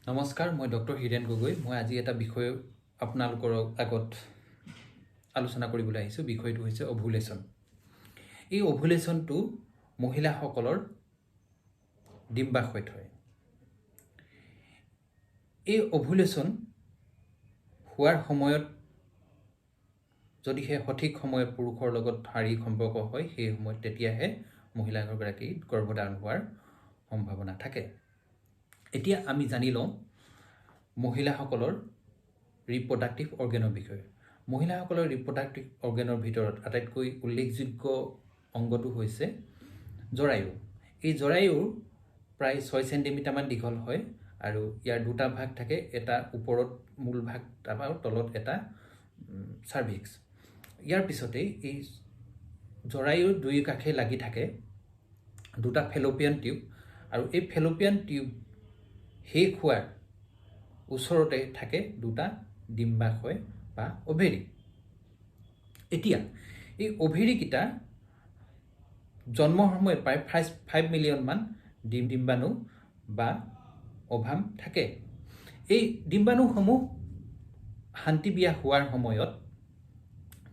নমস্কাৰ, মই ডক্টৰ হীৰেন গগৈ। মই আজি এটা বিষয় আপোনালোকৰ আগত আলোচনা কৰিবলৈ আহিছোঁ। বিষয়টো হৈছে অভুলেশ্যন। এই অভুলেশ্যনটো মহিলাসকলৰ ডিম্বাশয়ত হয়। এই অভুলেশ্যন হোৱাৰ সময়ত যদিহে সঠিক সময়ত পুৰুষৰ লগত শাৰীৰিক সম্পৰ্ক হয়, সেই সময়ত তেতিয়াহে মহিলাগৰাকী গৰ্ভধাৰণ হোৱাৰ সম্ভাৱনা থাকে। এতিয়া আমি জানি লওঁ মহিলাসকলৰ ৰিপ্ৰডাক্টিভ অৰ্গেনৰ বিষয়ে। মহিলাসকলৰ ৰিপ্ৰডাক্টিভ অৰ্গেনৰ ভিতৰত আটাইতকৈ উল্লেখযোগ্য অংগটো হৈছে জৰায়ু। এই জৰায়ুৰ প্ৰায় 6 চেণ্টিমিটাৰমান দীঘল হয় আৰু ইয়াৰ দুটা ভাগ থাকে, এটা ওপৰত মূল ভাগ আৰু তলত এটা চাৰ্ভিক্স। ইয়াৰ পিছতেই এই জৰায়ুৰ দুই কাষে লাগি থাকে দুটা ফেলোপিয়ান টিউব, আৰু এই ফেলোপিয়ান টিউব শেষ হোৱাৰ ওচৰতে থাকে দুটা ডিম্বাশয় বা অভেৰী। এতিয়া এই অভেৰীকেইটা জন্মৰ সময়ত প্ৰায় 5 মিলিয়নমান ডিম্বাণু বা অভাম থাকে। এই ডিম্বাণুসমূহ শান্তিবিয়া হোৱাৰ সময়ত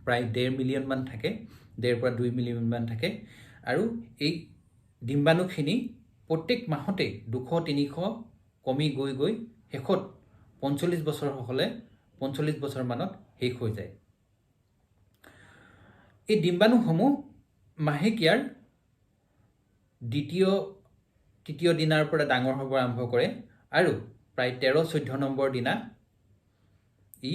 প্ৰায় 1.5 মিলিয়নমান থাকে, 1.5 পৰা 2 মিলিয়নমান থাকে, আৰু এই ডিম্বাণুখিনি প্ৰত্যেক মাহতে 200-300 কমি গৈ গৈ শেষত 45 বছৰ হ'লে 45 বছৰমানত শেষ হৈ যায়। এই ডিম্বাণুসমূহ মাহেকীয়াৰ তৃতীয় দিনাৰ পৰা ডাঙৰ হ'ব আৰম্ভ কৰে আৰু প্ৰায় 13-14 নম্বৰ দিনা ই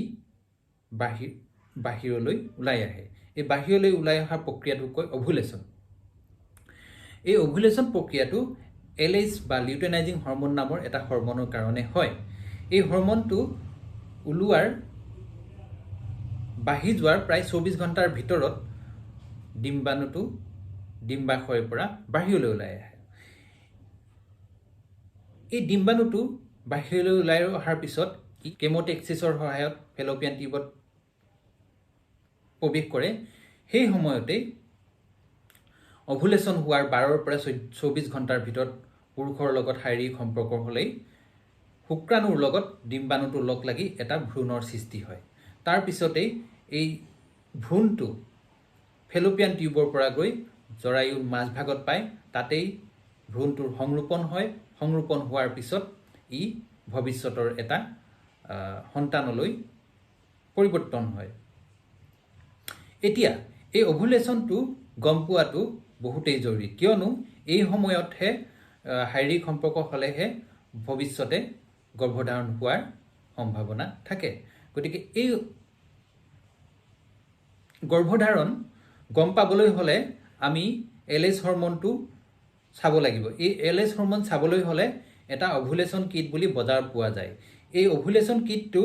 বাহিৰলৈ ওলাই আহে। এই বাহিৰলৈ ওলাই অহা প্ৰক্ৰিয়াটোক কয় অভুলেশ্যন। এই অভুলেশ্যন প্ৰক্ৰিয়াটো LH বা লিউটেনাইজিং হৰম'ন নামৰ এটা হৰম'নৰ কাৰণে হয়। এই হৰম'নটো বাঢ়ি যোৱাৰ প্ৰায় 24 ঘণ্টাৰ ভিতৰত ডিম্বাণুটো ডিম্বাশয়ৰ পৰা বাহিৰলৈ ওলাই আহে। এই ডিম্বাণুটো বাহিৰলৈ ওলাই অহাৰ পিছত কেম'টেক্সিছৰ সহায়ত ফেলোপিয়ান টিউবত প্ৰৱেশ কৰে। সেই সময়তেই অভুলেশ্যন হোৱাৰ 12 পৰা 24 ঘণ্টাৰ ভিতৰত পুৰুষৰ লগত শাৰীৰিক সম্পৰ্ক হ'লেই শুক্ৰাণুৰ লগত ডিম্বাণুটো লগ লাগি এটা ভ্ৰূণৰ সৃষ্টি হয়। তাৰ পিছতেই এই ভ্ৰূণটো ফেলোপিয়ান টিউবৰ পৰা গৈ জৰায়ুৰ মাজভাগত পায়। তাতেই ভ্ৰূণটোৰ সংৰোপণ হয়। সংৰোপণ হোৱাৰ পিছত ই ভৱিষ্যতৰ এটা সন্তানলৈ পৰিৱৰ্তন হয়। এতিয়া এই অভুলেশ্যনটো গম পোৱাটো বহুতেই জৰুৰী, কিয়নো এই সময়তহে শাৰীৰিক সম্পৰ্ক হ'লেহে ভৱিষ্যতে গৰ্ভধাৰণ হোৱাৰ সম্ভাৱনা থাকে। গতিকে এই গৰ্ভধাৰণ গম পাবলৈ হ'লে আমি LH হৰম'নটো চাব লাগিব। এই LH হৰম'ন চাবলৈ হ'লে এটা অভুলেশ্যন কিট বুলি বজাৰত পোৱা যায়। এই অভুলেশ্যন কিটটো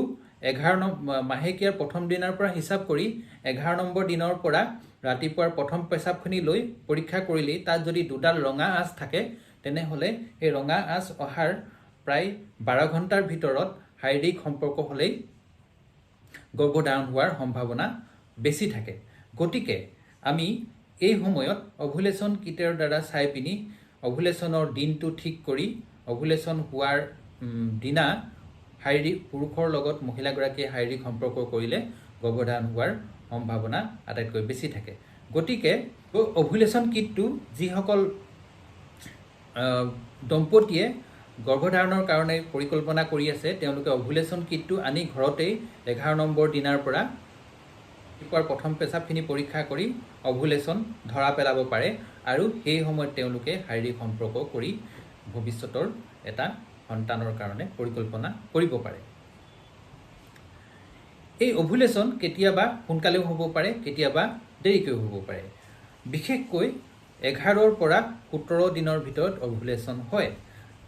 মাহেকীয়াৰ প্ৰথম দিনৰ পৰা হিচাপ কৰি 11 নম্বৰ দিনৰ পৰা ৰাতিপুৱাৰ প্ৰথম পেচাবখিনি লৈ পৰীক্ষা কৰিলেই তাত যদি দুডাল ৰঙা আঁচ থাকে, তেনেহ'লে সেই ৰঙা আঁচ অহাৰ প্ৰায় 12 ঘণ্টাৰ ভিতৰত শাৰীৰিক সম্পৰ্ক হ'লেই গৰ্ভধাৰণ হোৱাৰ সম্ভাৱনা বেছি থাকে। গতিকে আমি এই সময়ত অভুলেশ্যন কিটৰ দ্বাৰা চাই পিনি অভুলেশ্যনৰ দিনটো ঠিক কৰি অভুলেশ্যন হোৱাৰ দিনা পুৰুষৰ লগত মহিলাগৰাকীয়ে শাৰীৰিক সম্পৰ্ক কৰিলে গৰ্ভধাৰণ হোৱাৰ সম্ভাৱনা আটাইতকৈ বেছি থাকে। গতিকে অভুলেশ্যন কিটটো যিসকল দম্পতীয়ে গৰ্ভধাৰণৰ কাৰণে পৰিকল্পনা কৰি আছে, তেওঁলোকে অভুলেশ্যন কিটটো আনি ঘৰতেই 11 নম্বৰ দিনাৰ পৰা প্ৰথম পেচাবখিনি পৰীক্ষা কৰি অভুলেশ্যন ধৰা পেলাব পাৰে আৰু সেই সময়ত তেওঁলোকে শাৰীৰিক সম্পৰ্ক কৰি ভৱিষ্যতৰ এটা সন্তানৰ কাৰণে পৰিকল্পনা কৰিব পাৰে। এই অভুলেশ্যন কেতিয়াবা সোনকালেও হ'ব পাৰে, কেতিয়াবা দেৰিকৈও হ'ব পাৰে। বিশেষকৈ 11 পৰা 17 দিনৰ ভিতৰত অভুলেশ্যন হয়।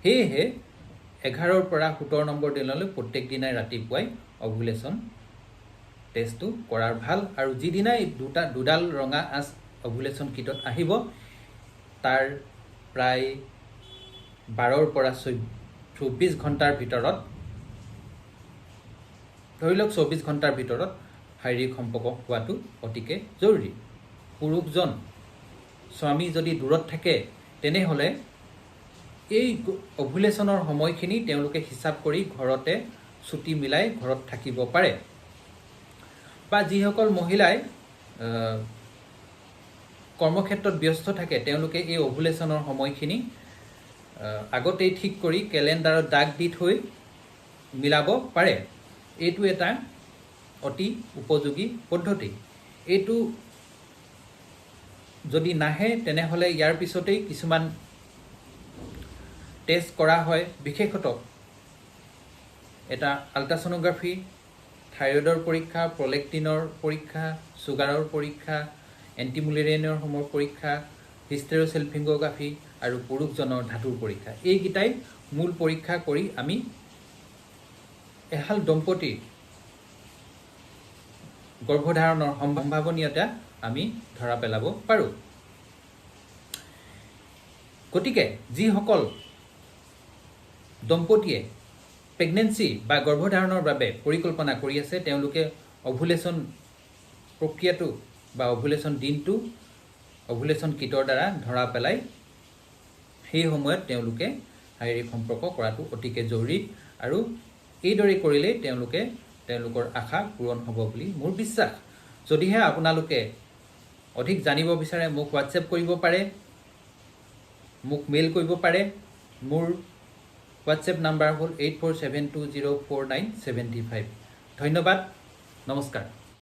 সেয়েহে 11 পৰা 17 নম্বৰ দিনলৈ প্ৰত্যেক দিনাই ৰাতিপুৱাই অভুলেশ্যন টেষ্টটো কৰাৰ ভাল, আৰু যিদিনাই দুডাল ৰঙা আঁচ অভুলেশ্যন কিটত আহিব তাৰ প্ৰায় 12 পৰা 24 ঘণ্টাৰ ভিতৰত, ধৰি লওক 24 ঘণ্টাৰ ভিতৰত শাৰীৰিক সম্পৰ্ক হোৱাটো অতিকে জৰুৰী। পুৰুষজন স্বামী যদি দূৰত থাকে তেনেহ'লে এই অভুলেশ্যনৰ সময়খিনি তেওঁলোকে হিচাপ কৰি ঘৰতে ছুটি মিলাই ঘৰত থাকিব পাৰে। বা যিসকল মহিলাই কৰ্মক্ষেত্ৰত ব্যস্ত থাকে তেওঁলোকে এই অভুলেশ্যনৰ সময়খিনি আগতেই ঠিক কৰি কেলেণ্ডাৰত দাগ দি থৈ মিলাব পাৰে। এইটো এটা অতি উপযোগী পদ্ধতি। এইটো যদি নাহে তেনেহ'লে ইয়াৰ পিছতেই কিছুমান টেষ্ট কৰা হয়, বিশেষত এটা আল্ট্ৰাছ'ন'গ্ৰাফি, থাইৰয়ডৰ পৰীক্ষা, প্ৰলেক্টিনৰ পৰীক্ষা, চুগাৰৰ পৰীক্ষা, এণ্টিমুলেৰিয়ানৰ হোমৰ পৰীক্ষা, হিষ্টেৰ'চেলফিংগোগ্ৰাফি আৰু পুৰুষজনৰ ধাতুৰ পৰীক্ষা। এইকেইটাই মূল পৰীক্ষা কৰি আমি এহাল দম্পতীৰ গৰ্ভধাৰণৰ সম্ভাৱনীয়তা আমি ধৰা পেলাব পাৰোঁ। গতিকে যিসকল দম্পতীয়ে প্ৰেগনেঞ্চি বা গৰ্ভধাৰণৰ বাবে পৰিকল্পনা কৰি আছে তেওঁলোকে অভুলেশ্যন প্ৰক্ৰিয়াটো বা অভুলেশ্যন দিনটো অভুলেশ্যন কিটৰ দ্বাৰা ধৰা পেলাই সেই সময়ত তেওঁলোকে শাৰীৰিক সম্পৰ্ক কৰাটো অতিকে জৰুৰী আৰু এইদৰে কৰিলেই তেওঁলোকৰ আশা পূৰণ হ'ব বুলি মোৰ বিশ্বাস। যদিহে আপোনালোকে অধিক জানিব বিচাৰে মোক হোৱাটছএপ কৰিব পাৰে, মোক মেইল কৰিব পাৰে। মোৰ হোৱাটছএপ নাম্বাৰ হ'ল 8472049735। ধন্যবাদ, নমস্কাৰ।